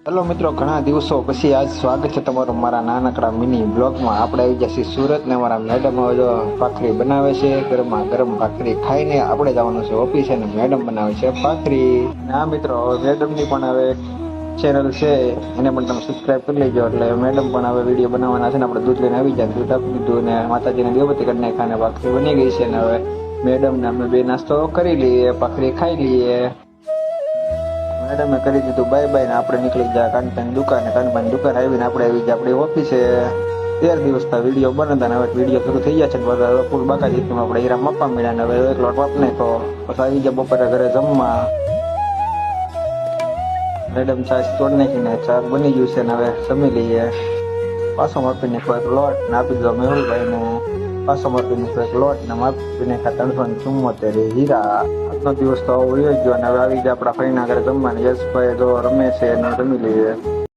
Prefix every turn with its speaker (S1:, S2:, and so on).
S1: Hello મિત્રો, ઘણા દિવસો પછી આજ સ્વાગત છે તમારું મારા નાનકડા મિની બ્લોગમાં. આપણે આવી ગયા છીએ સુરત ને અમારા મેડમ હવે ભાખરી બનાવે છે. ગરમા ગરમ ભાખરી ખાઈને આપણે જવાનું છે ઓફિસે ને મેડમ બનાવે છે ભાખરી. ના મિત્રો, મેડમની પણ હવે ચેનલ છે, એને પણ તમે સબસ્ક્રાઈબ કરી લેજો. એટલે મેડમ પણ હવે વિડીયો બનાવવાના છે ને આપણે દૂધ લઈને આવી જાય. દૂધ આપી દીધું ને માતાજીને દેવતી કરી નાખ્યા ને ભાખરી બની ગઈ છે. ને હવે મેડમ ને અમે બે નાસ્તો કરી લઈએ, ભાખરી ખાઈ લઈએ. મેડમે કરી દીધું બાય બાય ને આપણે નીકળી ગયા કાનભાઈની દુકાને. કાનભાઈની દુકાન આવીને આપણે આવી ગયા આપણી ઓફિસે. 13 દિવસના વિડીયો બનતા ને હવે વિડીયો શરૂ થઈ ગયા છે. બધા ફૂલ બાકાજી આપણે હીરા માપવા મળ્યા ને હવે એક લોટ માપ નાખ્યો. પછી આવી ગયા બપોરે ઘરે જમવા. મેડમ ચા તોડ નાખીને ચા બની ગયું છે ને હવે જમી લઈએ. પાછો માપી નાખ્યો એક લોટ ને આપી દીધો મેહુલભાઈ ને. પાછો માપી નાખ્યો એક લોટ ને માપી નાખ્યા 374 હીરા. આજનો દિવસ તો આવો વયો ગયો અને હવે આવી ગયા આપણા ફઈના ઘરે જમવાની. યશભાઈ જો રમે છે અને જમી લઈએ.